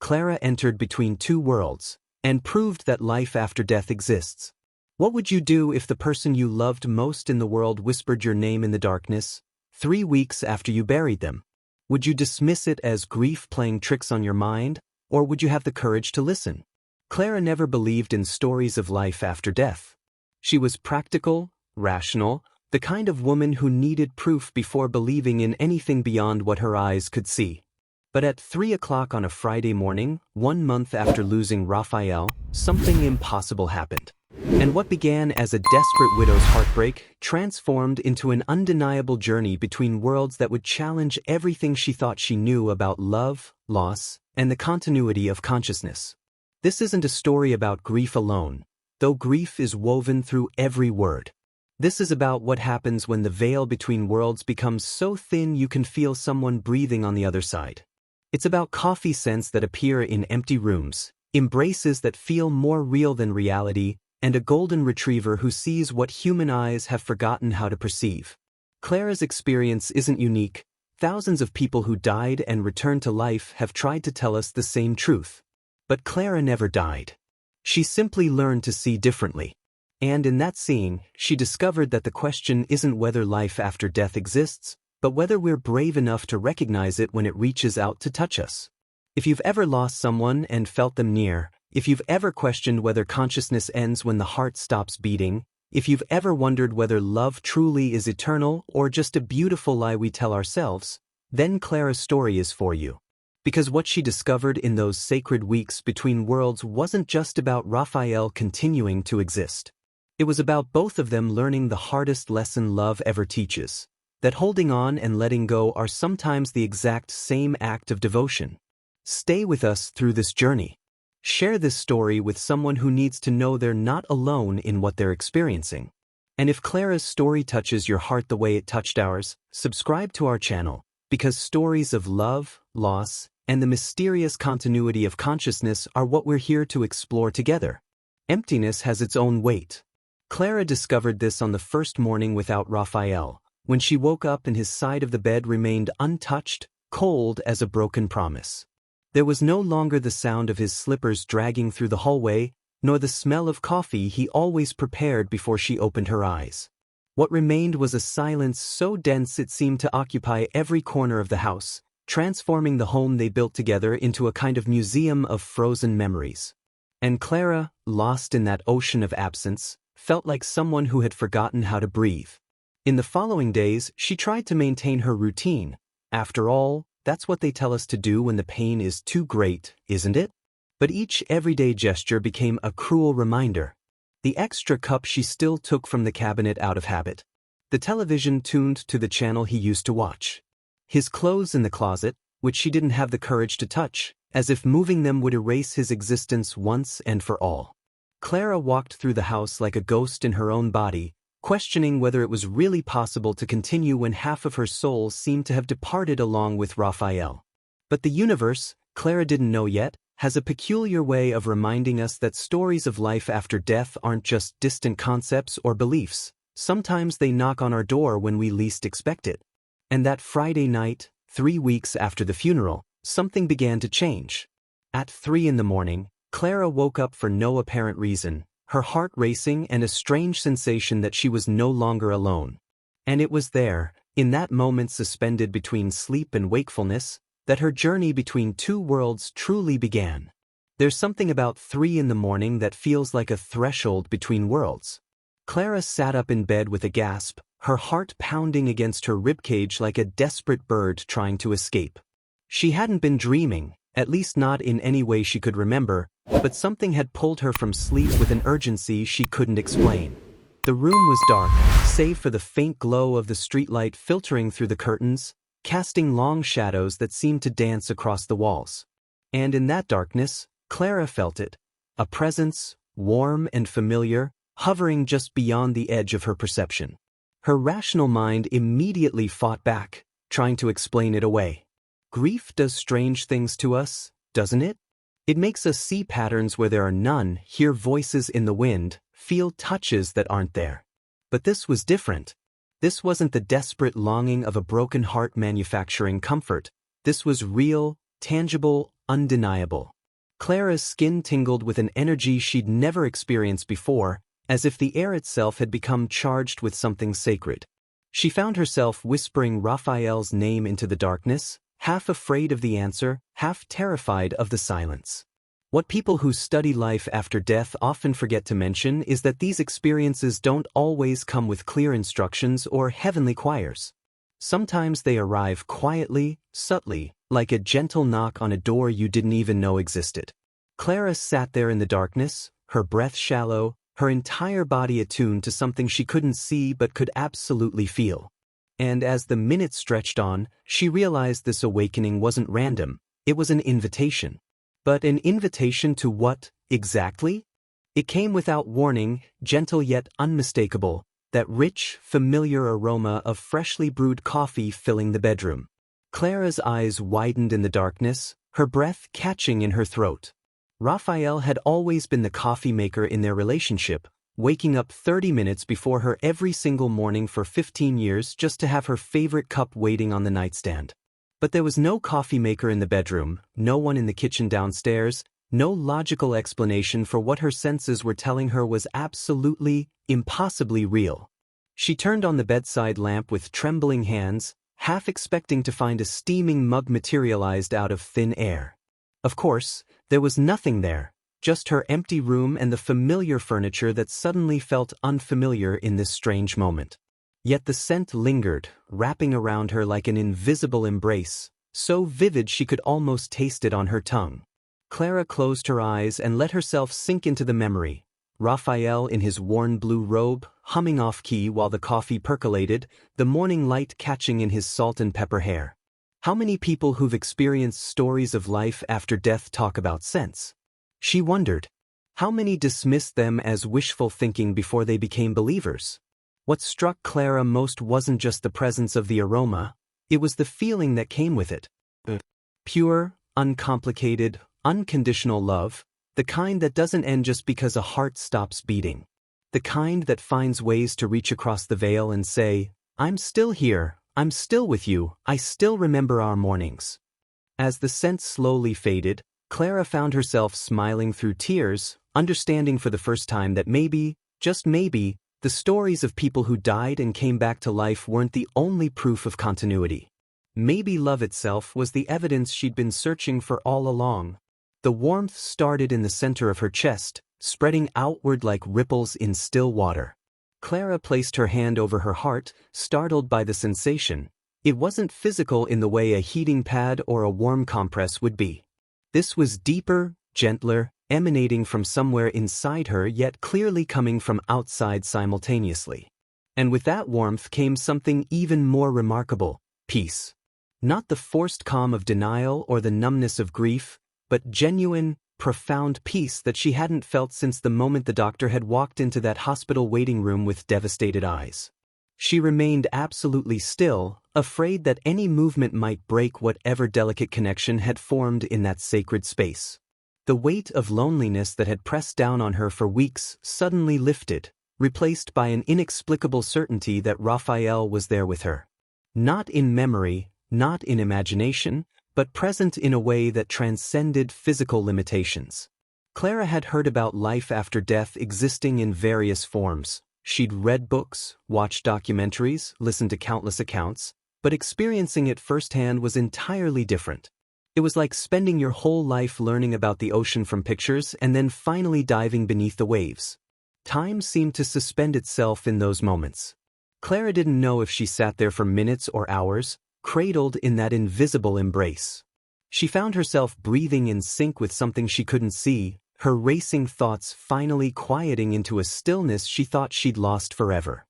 Clara entered between two worlds and proved that life after death exists. What would you do if the person you loved most in the world whispered your name in the darkness 3 weeks after you buried them? Would you dismiss it as grief playing tricks on your mind, or would you have the courage to listen? Clara never believed in stories of life after death. She was practical, rational, the kind of woman who needed proof before believing in anything beyond what her eyes could see. But at 3 o'clock on a Friday morning, 1 month after losing Raphael, something impossible happened. And what began as a desperate widow's heartbreak transformed into an undeniable journey between worlds that would challenge everything she thought she knew about love, loss, and the continuity of consciousness. This isn't a story about grief alone, though grief is woven through every word. This is about what happens when the veil between worlds becomes so thin you can feel someone breathing on the other side. It's about coffee scents that appear in empty rooms, embraces that feel more real than reality, and a golden retriever who sees what human eyes have forgotten how to perceive. Clara's experience isn't unique. Thousands of people who died and returned to life have tried to tell us the same truth. But Clara never died. She simply learned to see differently. And in that seeing, she discovered that the question isn't whether life after death exists, but whether we're brave enough to recognize it when it reaches out to touch us. If you've ever lost someone and felt them near, if you've ever questioned whether consciousness ends when the heart stops beating, if you've ever wondered whether love truly is eternal or just a beautiful lie we tell ourselves, then Clara's story is for you. Because what she discovered in those sacred weeks between worlds wasn't just about Raphael continuing to exist. It was about both of them learning the hardest lesson love ever teaches, that holding on and letting go are sometimes the exact same act of devotion. Stay with us through this journey. Share this story with someone who needs to know they're not alone in what they're experiencing. And if Clara's story touches your heart the way it touched ours, subscribe to our channel, because stories of love, loss, and the mysterious continuity of consciousness are what we're here to explore together. Emptiness has its own weight. Clara discovered this on the first morning without Raphael, when she woke up and his side of the bed remained untouched, cold as a broken promise. There was no longer the sound of his slippers dragging through the hallway, nor the smell of coffee he always prepared before she opened her eyes. What remained was a silence so dense it seemed to occupy every corner of the house, transforming the home they built together into a kind of museum of frozen memories. And Clara, lost in that ocean of absence, felt like someone who had forgotten how to breathe. In the following days, she tried to maintain her routine. After all, that's what they tell us to do when the pain is too great, isn't it? But each everyday gesture became a cruel reminder. The extra cup she still took from the cabinet out of habit. The television tuned to the channel he used to watch. His clothes in the closet, which she didn't have the courage to touch, as if moving them would erase his existence once and for all. Clara walked through the house like a ghost in her own body, questioning whether it was really possible to continue when half of her soul seemed to have departed along with Raphael. But the universe, Clara didn't know yet, has a peculiar way of reminding us that stories of life after death aren't just distant concepts or beliefs. Sometimes they knock on our door when we least expect it. And that Friday night, 3 weeks after the funeral, something began to change. At 3 in the morning, Clara woke up for no apparent reason, her heart racing and a strange sensation that she was no longer alone. And it was there, in that moment suspended between sleep and wakefulness, that her journey between two worlds truly began. There's something about 3 in the morning that feels like a threshold between worlds. Clara sat up in bed with a gasp, her heart pounding against her ribcage like a desperate bird trying to escape. She hadn't been dreaming, at least not in any way she could remember, but something had pulled her from sleep with an urgency she couldn't explain. The room was dark, save for the faint glow of the streetlight filtering through the curtains, casting long shadows that seemed to dance across the walls. And in that darkness, Clara felt it, a presence, warm and familiar, hovering just beyond the edge of her perception. Her rational mind immediately fought back, trying to explain it away. Grief does strange things to us, doesn't it? It makes us see patterns where there are none, hear voices in the wind, feel touches that aren't there. But this was different. This wasn't the desperate longing of a broken heart manufacturing comfort. This was real, tangible, undeniable. Clara's skin tingled with an energy she'd never experienced before, as if the air itself had become charged with something sacred. She found herself whispering Raphael's name into the darkness, half afraid of the answer, half terrified of the silence. What people who study life after death often forget to mention is that these experiences don't always come with clear instructions or heavenly choirs. Sometimes they arrive quietly, subtly, like a gentle knock on a door you didn't even know existed. Clara sat there in the darkness, her breath shallow, her entire body attuned to something she couldn't see but could absolutely feel. And as the minutes stretched on, she realized this awakening wasn't random, it was an invitation. But an invitation to what, exactly? It came without warning, gentle yet unmistakable, that rich, familiar aroma of freshly brewed coffee filling the bedroom. Clara's eyes widened in the darkness, her breath catching in her throat. Raphael had always been the coffee maker in their relationship, waking up 30 minutes before her every single morning for 15 years just to have her favorite cup waiting on the nightstand. But there was no coffee maker in the bedroom, no one in the kitchen downstairs, no logical explanation for what her senses were telling her was absolutely, impossibly real. She turned on the bedside lamp with trembling hands, half expecting to find a steaming mug materialized out of thin air. Of course, there was nothing there, just her empty room and the familiar furniture that suddenly felt unfamiliar in this strange moment. Yet the scent lingered, wrapping around her like an invisible embrace, so vivid she could almost taste it on her tongue. Clara closed her eyes and let herself sink into the memory. Raphael in his worn blue robe, humming off-key while the coffee percolated, the morning light catching in his salt and pepper hair. How many people who've experienced stories of life after death talk about scents? She wondered. How many dismissed them as wishful thinking before they became believers? What struck Clara most wasn't just the presence of the aroma, it was the feeling that came with it. Pure, uncomplicated, unconditional love, the kind that doesn't end just because a heart stops beating. The kind that finds ways to reach across the veil and say, "I'm still here, I'm still with you, I still remember our mornings." As the scent slowly faded, Clara found herself smiling through tears, understanding for the first time that maybe, just maybe, the stories of people who died and came back to life weren't the only proof of continuity. Maybe love itself was the evidence she'd been searching for all along. The warmth started in the center of her chest, spreading outward like ripples in still water. Clara placed her hand over her heart, startled by the sensation. It wasn't physical in the way a heating pad or a warm compress would be. This was deeper, gentler, emanating from somewhere inside her yet clearly coming from outside simultaneously. And with that warmth came something even more remarkable, peace. Not the forced calm of denial or the numbness of grief, but genuine, profound peace that she hadn't felt since the moment the doctor had walked into that hospital waiting room with devastated eyes. She remained absolutely still, afraid that any movement might break whatever delicate connection had formed in that sacred space. The weight of loneliness that had pressed down on her for weeks suddenly lifted, replaced by an inexplicable certainty that Raphael was there with her. Not in memory, not in imagination, but present in a way that transcended physical limitations. Clara had heard about life after death existing in various forms. She'd read books, watched documentaries, listened to countless accounts, but experiencing it firsthand was entirely different. It was like spending your whole life learning about the ocean from pictures and then finally diving beneath the waves. Time seemed to suspend itself in those moments. Clara didn't know if she sat there for minutes or hours, cradled in that invisible embrace. She found herself breathing in sync with something she couldn't see, her racing thoughts finally quieting into a stillness she thought she'd lost forever.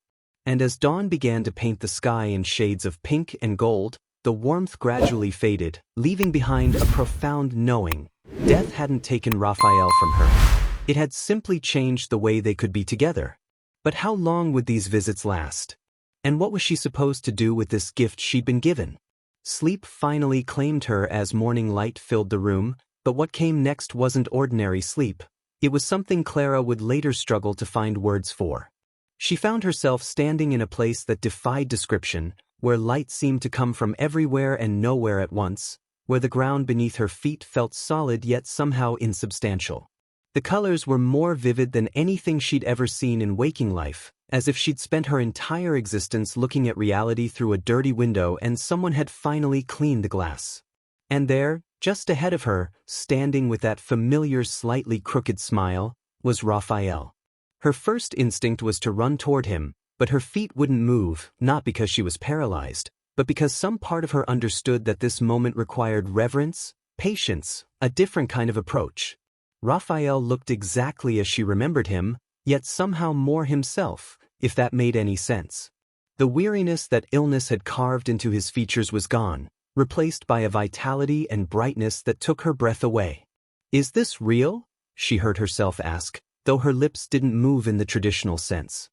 And as dawn began to paint the sky in shades of pink and gold, the warmth gradually faded, leaving behind a profound knowing. Death hadn't taken Raphael from her. It had simply changed the way they could be together. But how long would these visits last? And what was she supposed to do with this gift she'd been given? Sleep finally claimed her as morning light filled the room, but what came next wasn't ordinary sleep. It was something Clara would later struggle to find words for. She found herself standing in a place that defied description, where light seemed to come from everywhere and nowhere at once, where the ground beneath her feet felt solid yet somehow insubstantial. The colors were more vivid than anything she'd ever seen in waking life, as if she'd spent her entire existence looking at reality through a dirty window and someone had finally cleaned the glass. And there, just ahead of her, standing with that familiar slightly crooked smile, was Raphael. Her first instinct was to run toward him, but her feet wouldn't move, not because she was paralyzed, but because some part of her understood that this moment required reverence, patience, a different kind of approach. Raphael looked exactly as she remembered him, yet somehow more himself, if that made any sense. The weariness that illness had carved into his features was gone, replaced by a vitality and brightness that took her breath away. "Is this real?" she heard herself ask, though her lips didn't move in the traditional sense.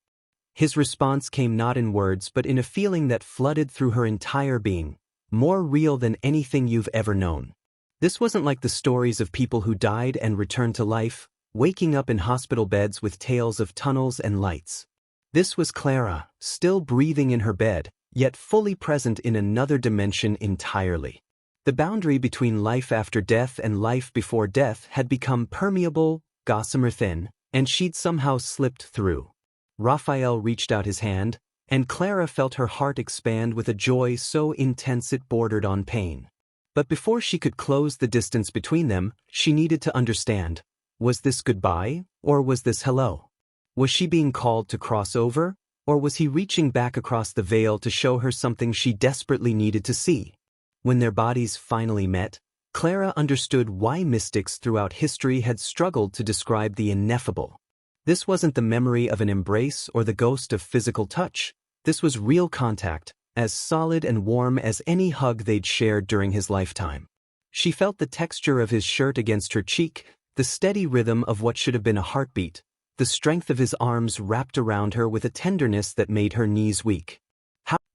His response came not in words but in a feeling that flooded through her entire being, more real than anything you've ever known. This wasn't like the stories of people who died and returned to life, waking up in hospital beds with tales of tunnels and lights. This was Clara, still breathing in her bed, yet fully present in another dimension entirely. The boundary between life after death and life before death had become permeable, gossamer thin, and she'd somehow slipped through. Raphael reached out his hand, and Clara felt her heart expand with a joy so intense it bordered on pain. But before she could close the distance between them, she needed to understand. Was this goodbye, or was this hello? Was she being called to cross over, or was he reaching back across the veil to show her something she desperately needed to see? When their bodies finally met, Clara understood why mystics throughout history had struggled to describe the ineffable. This wasn't the memory of an embrace or the ghost of physical touch. This was real contact, as solid and warm as any hug they'd shared during his lifetime. She felt the texture of his shirt against her cheek, the steady rhythm of what should have been a heartbeat, the strength of his arms wrapped around her with a tenderness that made her knees weak.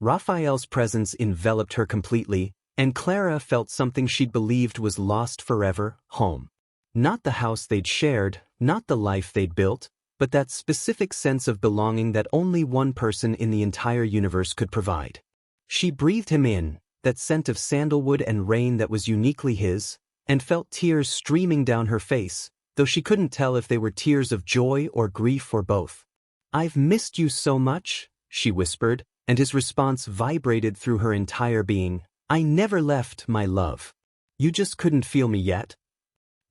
Raphael's presence enveloped her completely, and Clara felt something she'd believed was lost forever, home. Not the house they'd shared, not the life they'd built, but that specific sense of belonging that only one person in the entire universe could provide. She breathed him in, that scent of sandalwood and rain that was uniquely his, and felt tears streaming down her face, though she couldn't tell if they were tears of joy or grief or both. "I've missed you so much," she whispered, and his response vibrated through her entire being. "I never left, my love. You just couldn't feel me yet."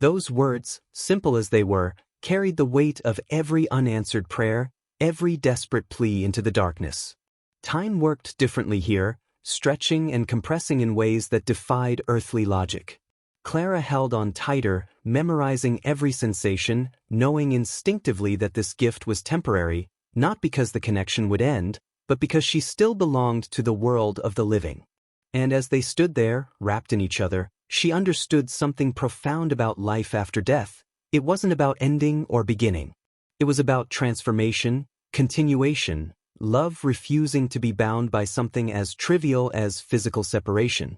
Those words, simple as they were, carried the weight of every unanswered prayer, every desperate plea into the darkness. Time worked differently here, stretching and compressing in ways that defied earthly logic. Clara held on tighter, memorizing every sensation, knowing instinctively that this gift was temporary, not because the connection would end, but because she still belonged to the world of the living. And as they stood there, wrapped in each other, she understood something profound about life after death. It wasn't about ending or beginning. It was about transformation, continuation, love refusing to be bound by something as trivial as physical separation.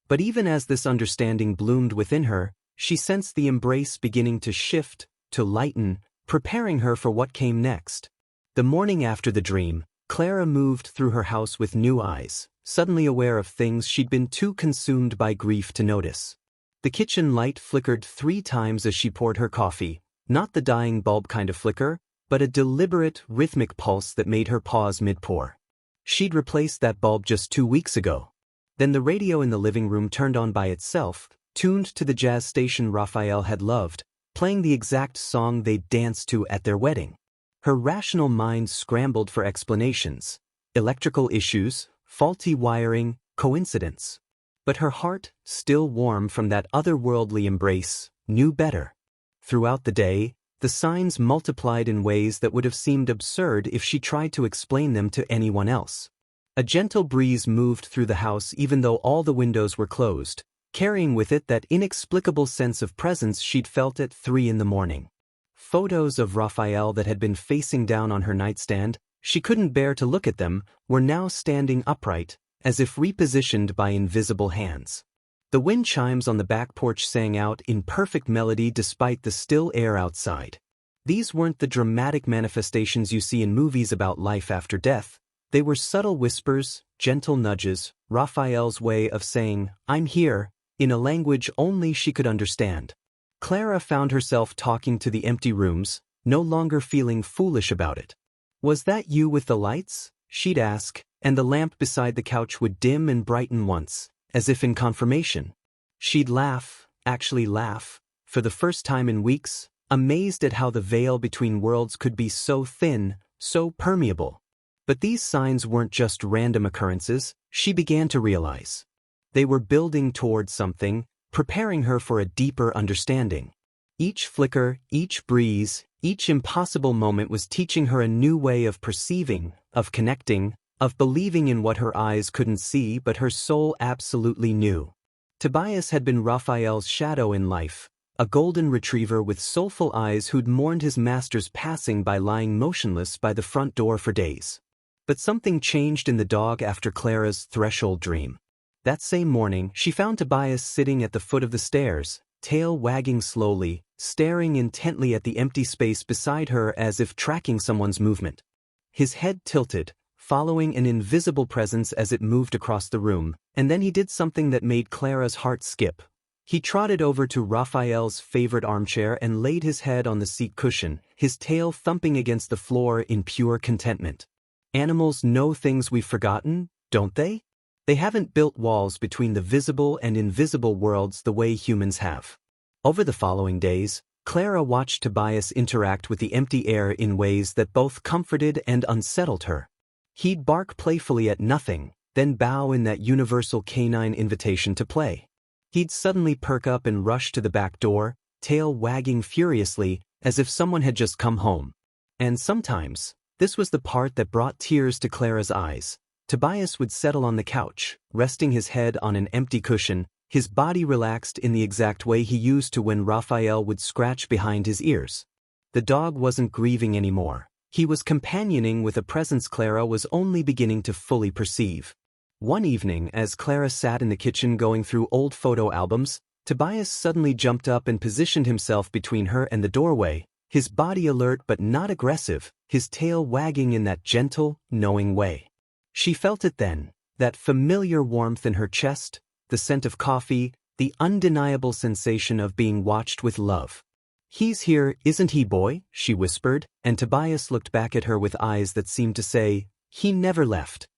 But even as this understanding bloomed within her, she sensed the embrace beginning to shift, to lighten, preparing her for what came next. The morning after the dream, Clara moved through her house with new eyes, suddenly aware of things she'd been too consumed by grief to notice. The kitchen light flickered 3 times as she poured her coffee, not the dying bulb kind of flicker, but a deliberate, rhythmic pulse that made her pause mid-pour. She'd replaced that bulb just 2 weeks ago. Then the radio in the living room turned on by itself, tuned to the jazz station Raphael had loved, playing the exact song they'd danced to at their wedding. Her rational mind scrambled for explanations. Electrical issues, faulty wiring, coincidence. But her heart, still warm from that otherworldly embrace, knew better. Throughout the day, the signs multiplied in ways that would have seemed absurd if she tried to explain them to anyone else. A gentle breeze moved through the house even though all the windows were closed, carrying with it that inexplicable sense of presence she'd felt at 3 in the morning. Photos of Raphael that had been facing down on her nightstand, she couldn't bear to look at them, were now standing upright, as if repositioned by invisible hands. The wind chimes on the back porch sang out in perfect melody despite the still air outside. These weren't the dramatic manifestations you see in movies about life after death. They were subtle whispers, gentle nudges, Raphael's way of saying, "I'm here, in a language only she could understand. Clara found herself talking to the empty rooms, no longer feeling foolish about it. "Was that you with the lights?" she'd ask, and the lamp beside the couch would dim and brighten once, as if in confirmation. She'd laugh, actually laugh, for the first time in weeks, amazed at how the veil between worlds could be so thin, so permeable. But these signs weren't just random occurrences, she began to realize. They were building towards something, preparing her for a deeper understanding. Each flicker, each breeze, each impossible moment was teaching her a new way of perceiving, of connecting, of believing in what her eyes couldn't see but her soul absolutely knew. Tobias had been Raphael's shadow in life, a golden retriever with soulful eyes who'd mourned his master's passing by lying motionless by the front door for days. But something changed in the dog after Clara's threshold dream. That same morning, she found Tobias sitting at the foot of the stairs, tail wagging slowly, staring intently at the empty space beside her as if tracking someone's movement. His head tilted, following an invisible presence as it moved across the room, and then he did something that made Clara's heart skip. He trotted over to Raphael's favorite armchair and laid his head on the seat cushion, his tail thumping against the floor in pure contentment. Animals know things we've forgotten, don't they? They haven't built walls between the visible and invisible worlds the way humans have. Over the following days, Clara watched Tobias interact with the empty air in ways that both comforted and unsettled her. He'd bark playfully at nothing, then bow in that universal canine invitation to play. He'd suddenly perk up and rush to the back door, tail wagging furiously, as if someone had just come home. And sometimes, this was the part that brought tears to Clara's eyes. Tobias would settle on the couch, resting his head on an empty cushion, his body relaxed in the exact way he used to when Raphael would scratch behind his ears. The dog wasn't grieving anymore. He was companioning with a presence Clara was only beginning to fully perceive. One evening, as Clara sat in the kitchen going through old photo albums, Tobias suddenly jumped up and positioned himself between her and the doorway, his body alert but not aggressive, his tail wagging in that gentle, knowing way. She felt it then, that familiar warmth in her chest, the scent of coffee, the undeniable sensation of being watched with love. "He's here, isn't he, boy?" she whispered, and Tobias looked back at her with eyes that seemed to say, "He never left."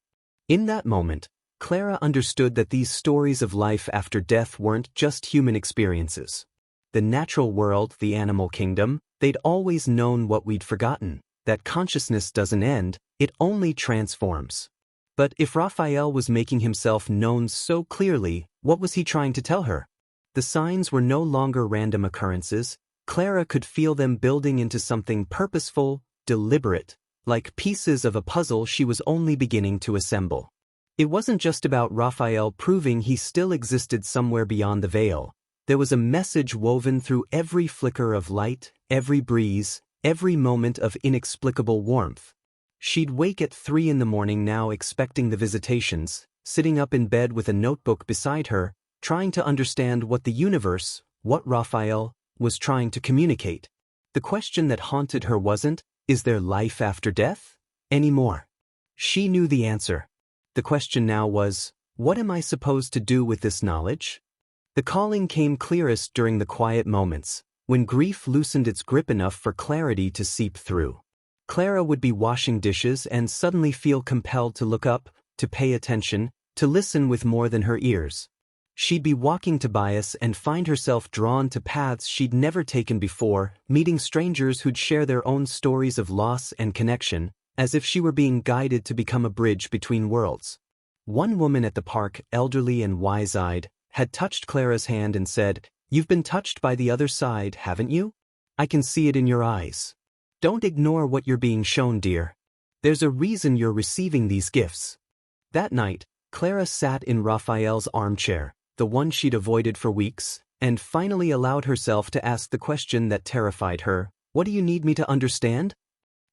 In that moment, Clara understood that these stories of life after death weren't just human experiences. The natural world, the animal kingdom, they'd always known what we'd forgotten, that consciousness doesn't end, it only transforms. But if Raphael was making himself known so clearly, what was he trying to tell her? The signs were no longer random occurrences. Clara could feel them building into something purposeful, deliberate, like pieces of a puzzle she was only beginning to assemble. It wasn't just about Raphael proving he still existed somewhere beyond the veil. There was a message woven through every flicker of light, every breeze, every moment of inexplicable warmth. She'd wake at 3 in the morning now expecting the visitations, sitting up in bed with a notebook beside her, trying to understand what the universe, what Raphael, was trying to communicate. The question that haunted her wasn't, "Is there life after death?" anymore. She knew the answer. The question now was, "What am I supposed to do with this knowledge?" The calling came clearest during the quiet moments, when grief loosened its grip enough for clarity to seep through. Clara would be washing dishes and suddenly feel compelled to look up, to pay attention, to listen with more than her ears. She'd be walking Tobias and find herself drawn to paths she'd never taken before, meeting strangers who'd share their own stories of loss and connection, as if she were being guided to become a bridge between worlds. One woman at the park, elderly and wise-eyed, had touched Clara's hand and said, "You've been touched by the other side, haven't you? I can see it in your eyes. Don't ignore what you're being shown, dear. There's a reason you're receiving these gifts." That night, Clara sat in Raphael's armchair, the one she'd avoided for weeks, and finally allowed herself to ask the question that terrified her, "What do you need me to understand?"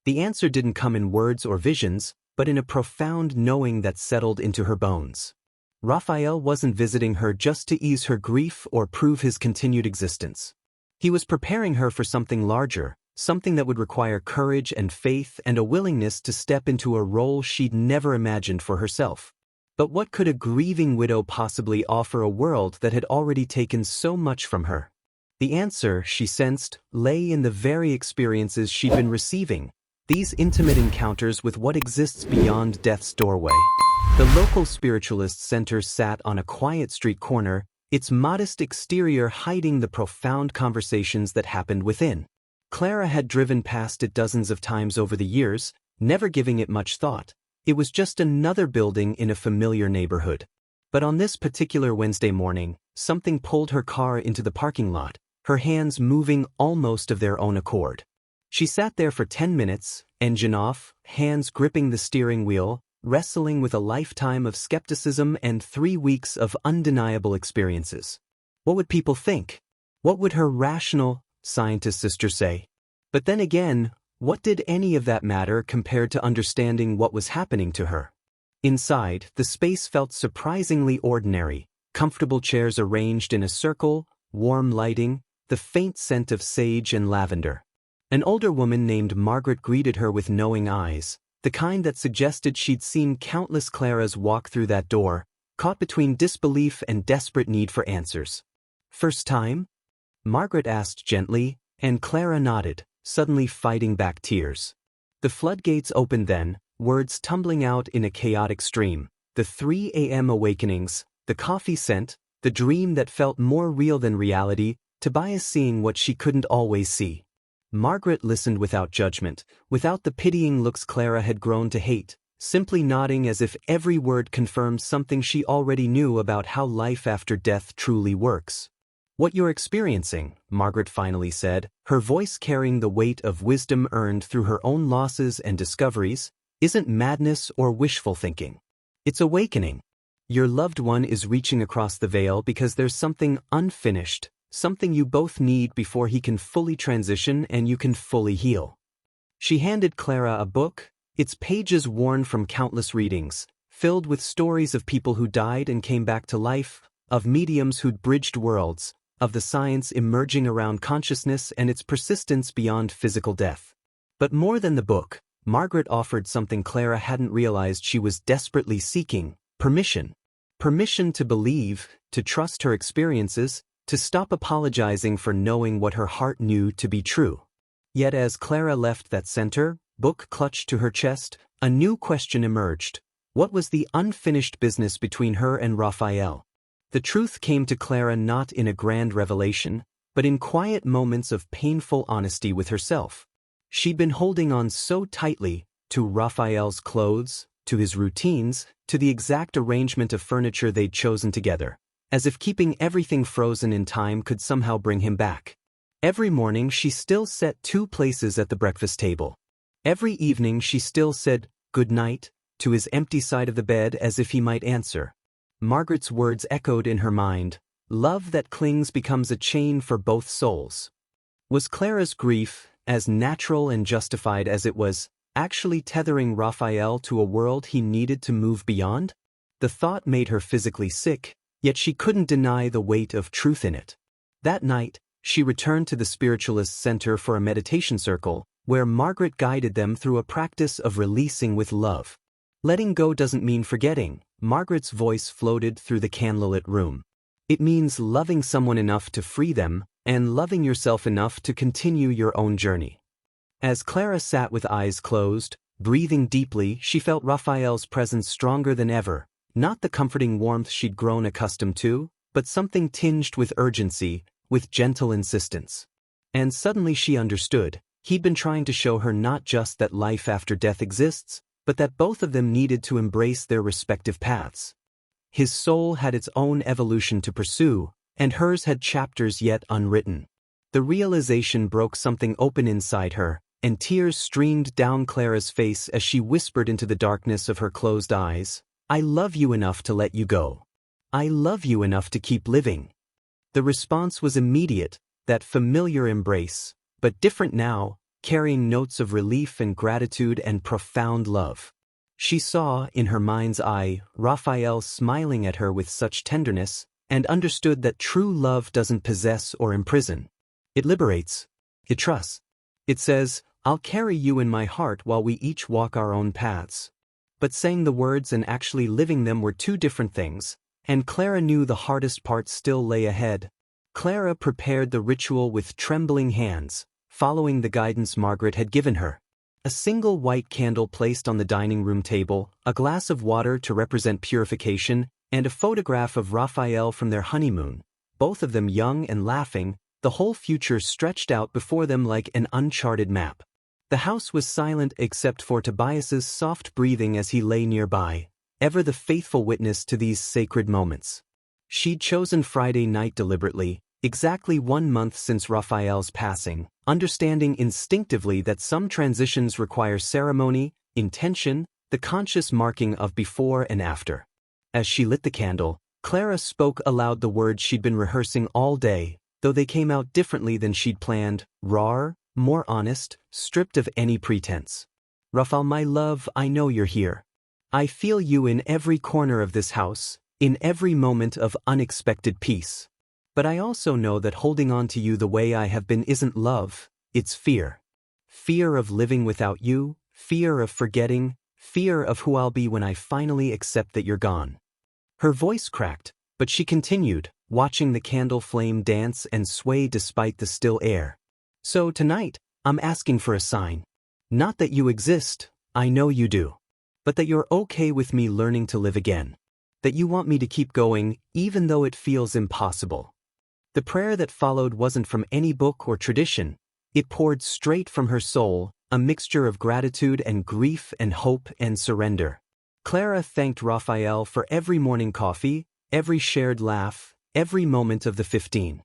The answer didn't come in words or visions, but in a profound knowing that settled into her bones. Raphael wasn't visiting her just to ease her grief or prove his continued existence. He was preparing her for something larger, something that would require courage and faith and a willingness to step into a role she'd never imagined for herself. But what could a grieving widow possibly offer a world that had already taken so much from her? The answer, she sensed, lay in the very experiences she'd been receiving, these intimate encounters with what exists beyond death's doorway. The local spiritualist center sat on a quiet street corner, its modest exterior hiding the profound conversations that happened within. Clara had driven past it dozens of times over the years, never giving it much thought. It was just another building in a familiar neighborhood. But on this particular Wednesday morning, something pulled her car into the parking lot, her hands moving almost of their own accord. She sat there for 10 minutes, engine off, hands gripping the steering wheel, wrestling with a lifetime of skepticism and 3 weeks of undeniable experiences. What would people think? What would her rational, scientist sister say? But then again, what did any of that matter compared to understanding what was happening to her? Inside, the space felt surprisingly ordinary, comfortable chairs arranged in a circle, warm lighting, the faint scent of sage and lavender. An older woman named Margaret greeted her with knowing eyes, the kind that suggested she'd seen countless Claras walk through that door, caught between disbelief and desperate need for answers. "First time?" Margaret asked gently, and Clara nodded, suddenly fighting back tears. The floodgates opened then, words tumbling out in a chaotic stream, the 3 a.m. awakenings, the coffee scent, the dream that felt more real than reality, Tobias seeing what she couldn't always see. Margaret listened without judgment, without the pitying looks Clara had grown to hate, simply nodding as if every word confirmed something she already knew about how life after death truly works. "What you're experiencing," Margaret finally said, her voice carrying the weight of wisdom earned through her own losses and discoveries, "isn't madness or wishful thinking. It's awakening. Your loved one is reaching across the veil because there's something unfinished, something you both need before he can fully transition and you can fully heal." She handed Clara a book, its pages worn from countless readings, filled with stories of people who died and came back to life, of mediums who'd bridged worlds, of the science emerging around consciousness and its persistence beyond physical death. But more than the book, Margaret offered something Clara hadn't realized she was desperately seeking: permission. Permission to believe, to trust her experiences, to stop apologizing for knowing what her heart knew to be true. Yet as Clara left that center, book clutched to her chest, a new question emerged. What was the unfinished business between her and Raphael? The truth came to Clara not in a grand revelation, but in quiet moments of painful honesty with herself. She'd been holding on so tightly, to Raphael's clothes, to his routines, to the exact arrangement of furniture they'd chosen together, as if keeping everything frozen in time could somehow bring him back. Every morning she still set 2 places at the breakfast table. Every evening she still said, "Good night," to his empty side of the bed as if he might answer. Margaret's words echoed in her mind, "Love that clings becomes a chain for both souls." Was Clara's grief, as natural and justified as it was, actually tethering Raphael to a world he needed to move beyond? The thought made her physically sick, yet she couldn't deny the weight of truth in it. That night, she returned to the Spiritualist Center for a meditation circle, where Margaret guided them through a practice of releasing with love. Letting go doesn't mean forgetting, Margaret's voice floated through the candlelit room. It means loving someone enough to free them, and loving yourself enough to continue your own journey. As Clara sat with eyes closed, breathing deeply, she felt Raphael's presence stronger than ever, not the comforting warmth she'd grown accustomed to, but something tinged with urgency, with gentle insistence. And suddenly she understood. He'd been trying to show her not just that life after death exists, but that both of them needed to embrace their respective paths. His soul had its own evolution to pursue, and hers had chapters yet unwritten. The realization broke something open inside her, and tears streamed down Clara's face as she whispered into the darkness of her closed eyes, "I love you enough to let you go. I love you enough to keep living." The response was immediate, that familiar embrace, but different now, carrying notes of relief and gratitude and profound love. She saw, in her mind's eye, Raphael smiling at her with such tenderness, and understood that true love doesn't possess or imprison. It liberates. It trusts. It says, "I'll carry you in my heart while we each walk our own paths." But saying the words and actually living them were two different things, and Clara knew the hardest part still lay ahead. Clara prepared the ritual with trembling hands, following the guidance Margaret had given her. A single white candle placed on the dining room table, a glass of water to represent purification, and a photograph of Raphael from their honeymoon, both of them young and laughing, the whole future stretched out before them like an uncharted map. The house was silent except for Tobias's soft breathing as he lay nearby, ever the faithful witness to these sacred moments. She'd chosen Friday night deliberately, exactly 1 month since Raphael's passing, understanding instinctively that some transitions require ceremony, intention, the conscious marking of before and after. As she lit the candle, Clara spoke aloud the words she'd been rehearsing all day, though they came out differently than she'd planned, rawer, more honest, stripped of any pretense. Raphael, my love, I know you're here. I feel you in every corner of this house, in every moment of unexpected peace. But I also know that holding on to you the way I have been isn't love, it's fear. Fear of living without you, fear of forgetting, fear of who I'll be when I finally accept that you're gone. Her voice cracked, but she continued, watching the candle flame dance and sway despite the still air. So tonight, I'm asking for a sign. Not that you exist, I know you do. But that you're okay with me learning to live again. That you want me to keep going, even though it feels impossible. The prayer that followed wasn't from any book or tradition. It poured straight from her soul, a mixture of gratitude and grief and hope and surrender. Clara thanked Raphael for every morning coffee, every shared laugh, every moment of the 15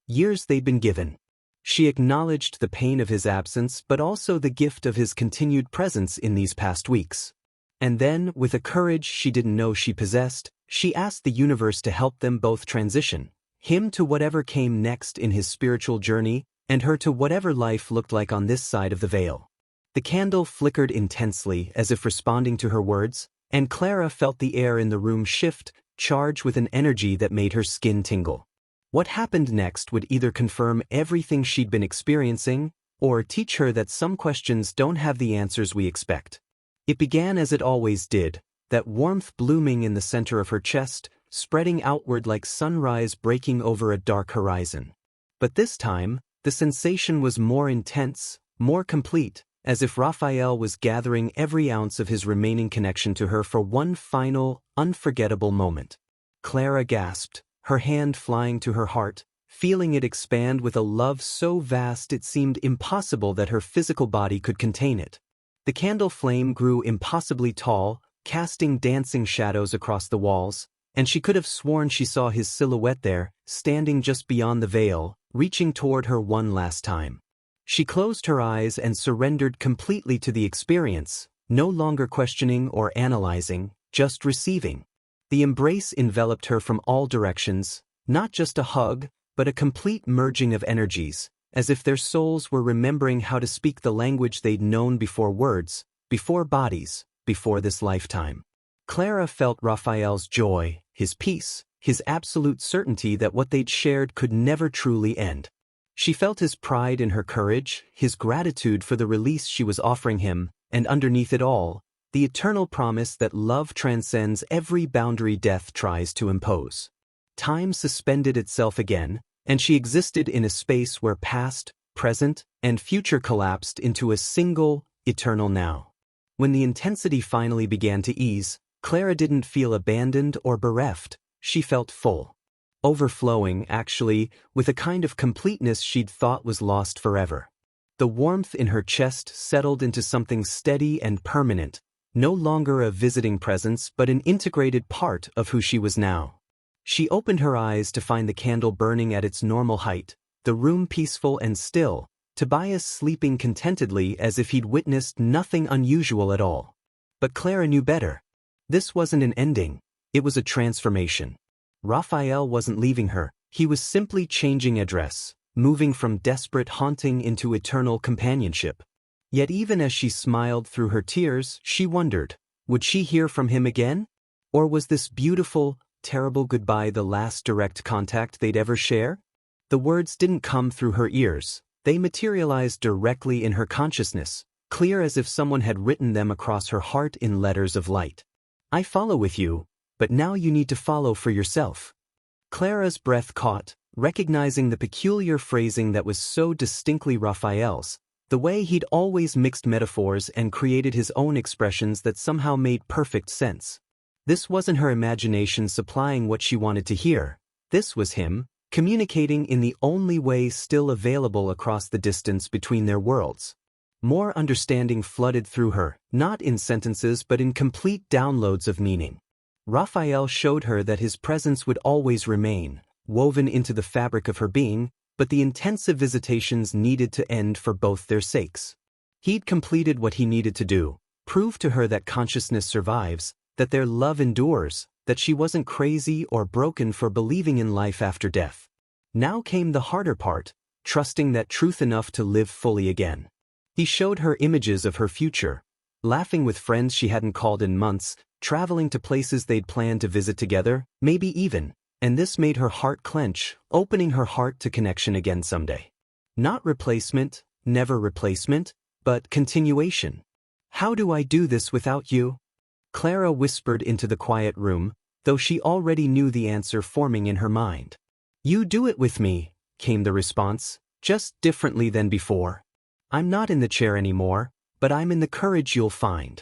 years they'd been given. She acknowledged the pain of his absence but also the gift of his continued presence in these past weeks. And then, with a courage she didn't know she possessed, she asked the universe to help them both transition. Him to whatever came next in his spiritual journey, and her to whatever life looked like on this side of the veil. The candle flickered intensely as if responding to her words, and Clara felt the air in the room shift, charged with an energy that made her skin tingle. What happened next would either confirm everything she'd been experiencing, or teach her that some questions don't have the answers we expect. It began as it always did, that warmth blooming in the center of her chest, spreading outward like sunrise breaking over a dark horizon. But this time, the sensation was more intense, more complete, as if Raphael was gathering every ounce of his remaining connection to her for one final, unforgettable moment. Clara gasped, her hand flying to her heart, feeling it expand with a love so vast it seemed impossible that her physical body could contain it. The candle flame grew impossibly tall, casting dancing shadows across the walls, and she could have sworn she saw his silhouette there, standing just beyond the veil, reaching toward her one last time. She closed her eyes and surrendered completely to the experience, no longer questioning or analyzing, just receiving. The embrace enveloped her from all directions, not just a hug, but a complete merging of energies, as if their souls were remembering how to speak the language they'd known before words, before bodies, before this lifetime. Clara felt Raphael's joy, his peace, his absolute certainty that what they'd shared could never truly end. She felt his pride in her courage, his gratitude for the release she was offering him, and underneath it all, the eternal promise that love transcends every boundary death tries to impose. Time suspended itself again, and she existed in a space where past, present, and future collapsed into a single, eternal now. When the intensity finally began to ease, Clara didn't feel abandoned or bereft, she felt full. Overflowing, actually, with a kind of completeness she'd thought was lost forever. The warmth in her chest settled into something steady and permanent, no longer a visiting presence but an integrated part of who she was now. She opened her eyes to find the candle burning at its normal height, the room peaceful and still, Tobias sleeping contentedly as if he'd witnessed nothing unusual at all. But Clara knew better. This wasn't an ending, it was a transformation. Raphael wasn't leaving her, he was simply changing address, moving from desperate haunting into eternal companionship. Yet even as she smiled through her tears, she wondered, would she hear from him again? Or was this beautiful, terrible goodbye the last direct contact they'd ever share? The words didn't come through her ears, they materialized directly in her consciousness, clear as if someone had written them across her heart in letters of light. I follow with you, but now you need to follow for yourself. Clara's breath caught, recognizing the peculiar phrasing that was so distinctly Raphael's, the way he'd always mixed metaphors and created his own expressions that somehow made perfect sense. This wasn't her imagination supplying what she wanted to hear. This was him, communicating in the only way still available across the distance between their worlds. More understanding flooded through her, not in sentences but in complete downloads of meaning. Raphael showed her that his presence would always remain, woven into the fabric of her being, but the intensive visitations needed to end for both their sakes. He'd completed what he needed to do, prove to her that consciousness survives, that their love endures, that she wasn't crazy or broken for believing in life after death. Now came the harder part, trusting that truth enough to live fully again. He showed her images of her future, laughing with friends she hadn't called in months, traveling to places they'd planned to visit together, maybe even, and this made her heart clench, opening her heart to connection again someday. Not replacement, never replacement, but continuation. How do I do this without you? Clara whispered into the quiet room, though she already knew the answer forming in her mind. You do it with me, came the response, just differently than before. I'm not in the chair anymore, but I'm in the courage you'll find.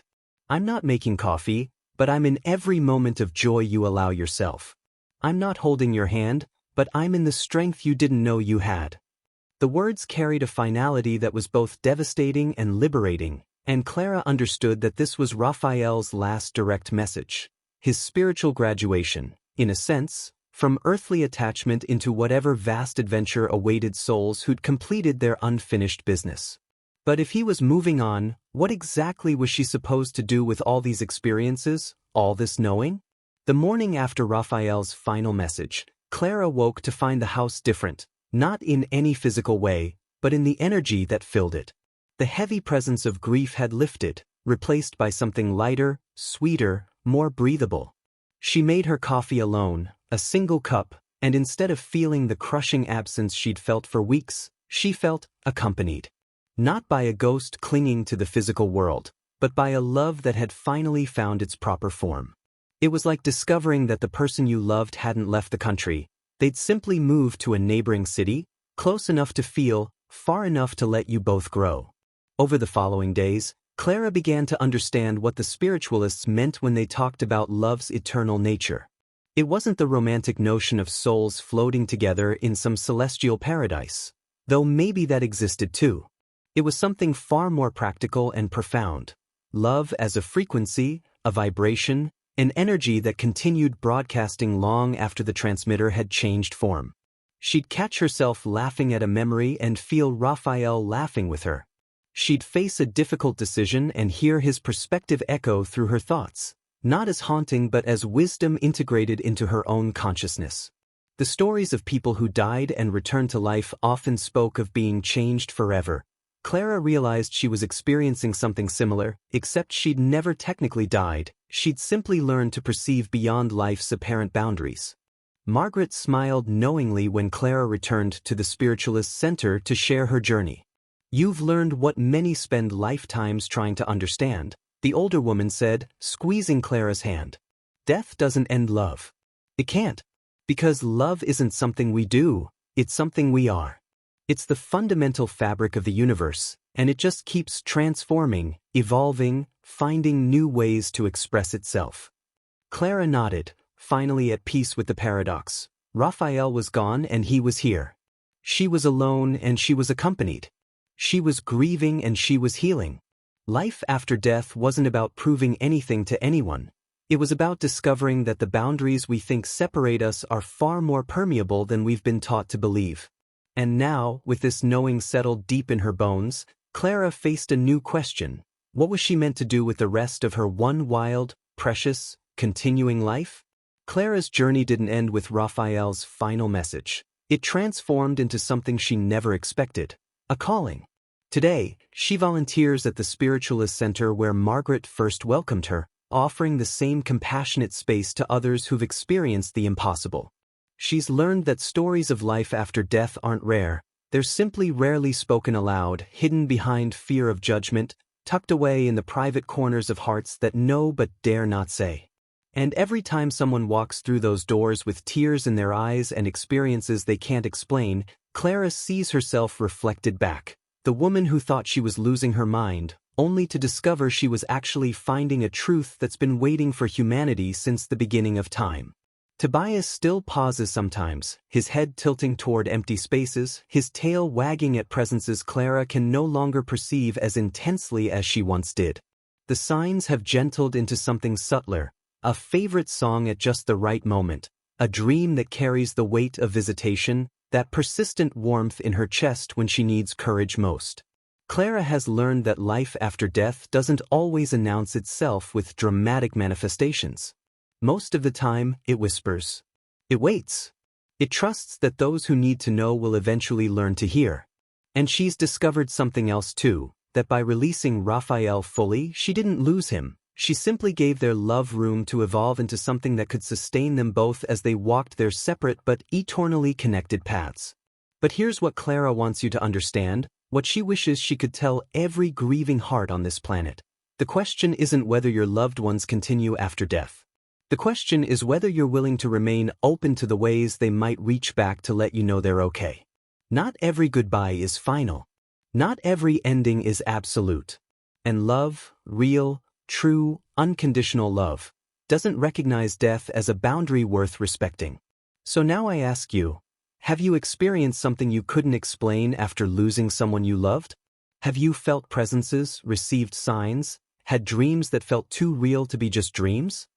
I'm not making coffee, but I'm in every moment of joy you allow yourself. I'm not holding your hand, but I'm in the strength you didn't know you had. The words carried a finality that was both devastating and liberating, and Clara understood that this was Raphael's last direct message, his spiritual graduation, in a sense, from earthly attachment into whatever vast adventure awaited souls who'd completed their unfinished business. But if he was moving on, what exactly was she supposed to do with all these experiences, all this knowing? The morning after Raphael's final message, Clara woke to find the house different, not in any physical way, but in the energy that filled it. The heavy presence of grief had lifted, replaced by something lighter, sweeter, more breathable. She made her coffee alone, a single cup, and instead of feeling the crushing absence she'd felt for weeks, she felt accompanied. Not by a ghost clinging to the physical world, but by a love that had finally found its proper form. It was like discovering that the person you loved hadn't left the country. They'd simply moved to a neighboring city, close enough to feel, far enough to let you both grow. Over the following days, Clara began to understand what the spiritualists meant when they talked about love's eternal nature. It wasn't the romantic notion of souls floating together in some celestial paradise, though maybe that existed too. It was something far more practical and profound. Love as a frequency, a vibration, an energy that continued broadcasting long after the transmitter had changed form. She'd catch herself laughing at a memory and feel Raphael laughing with her. She'd face a difficult decision and hear his perspective echo through her thoughts, not as haunting but as wisdom integrated into her own consciousness. The stories of people who died and returned to life often spoke of being changed forever. Clara realized she was experiencing something similar, except she'd never technically died. She'd simply learned to perceive beyond life's apparent boundaries. Margaret smiled knowingly when Clara returned to the spiritualist center to share her journey. You've learned what many spend lifetimes trying to understand, the older woman said, squeezing Clara's hand. Death doesn't end love. It can't. Because love isn't something we do, it's something we are. It's the fundamental fabric of the universe, and it just keeps transforming, evolving, finding new ways to express itself. Clara nodded, finally at peace with the paradox. Raphael was gone and he was here. She was alone and she was accompanied. She was grieving and she was healing. Life after death wasn't about proving anything to anyone. It was about discovering that the boundaries we think separate us are far more permeable than we've been taught to believe. And now, with this knowing settled deep in her bones, Clara faced a new question. What was she meant to do with the rest of her one wild, precious, continuing life? Clara's journey didn't end with Raphael's final message. It transformed into something she never expected, a calling. Today, she volunteers at the Spiritualist Center where Margaret first welcomed her, offering the same compassionate space to others who've experienced the impossible. She's learned that stories of life after death aren't rare, they're simply rarely spoken aloud, hidden behind fear of judgment, tucked away in the private corners of hearts that know but dare not say. And every time someone walks through those doors with tears in their eyes and experiences they can't explain, Clara sees herself reflected back. The woman who thought she was losing her mind, only to discover she was actually finding a truth that's been waiting for humanity since the beginning of time. Tobias still pauses sometimes, his head tilting toward empty spaces, his tail wagging at presences Clara can no longer perceive as intensely as she once did. The signs have gentled into something subtler, a favorite song at just the right moment, a dream that carries the weight of visitation, that persistent warmth in her chest when she needs courage most. Clara has learned that life after death doesn't always announce itself with dramatic manifestations. Most of the time, it whispers. It waits. It trusts that those who need to know will eventually learn to hear. And she's discovered something else too, that by releasing Raphael fully, she didn't lose him. She simply gave their love room to evolve into something that could sustain them both as they walked their separate but eternally connected paths. But here's what Clara wants you to understand, what she wishes she could tell every grieving heart on this planet. The question isn't whether your loved ones continue after death. The question is whether you're willing to remain open to the ways they might reach back to let you know they're okay. Not every goodbye is final. Not every ending is absolute. And love, real, true, unconditional love, doesn't recognize death as a boundary worth respecting. So now I ask you, have you experienced something you couldn't explain after losing someone you loved? Have you felt presences, received signs, had dreams that felt too real to be just dreams?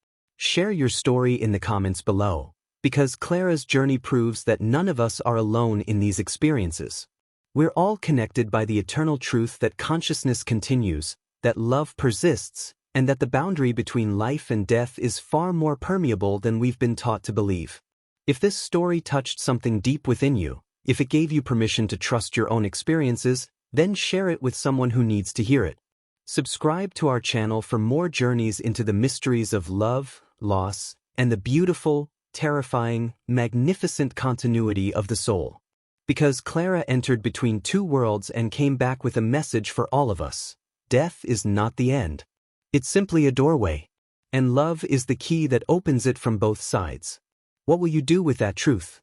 Share your story in the comments below, because Clara's journey proves that none of us are alone in these experiences. We're all connected by the eternal truth that consciousness continues, that love persists, and that the boundary between life and death is far more permeable than we've been taught to believe. If this story touched something deep within you, if it gave you permission to trust your own experiences, then share it with someone who needs to hear it. Subscribe to our channel for more journeys into the mysteries of love, loss, and the beautiful, terrifying, magnificent continuity of the soul. Because Clara entered between two worlds and came back with a message for all of us. Death is not the end. It's simply a doorway. And love is the key that opens it from both sides. What will you do with that truth?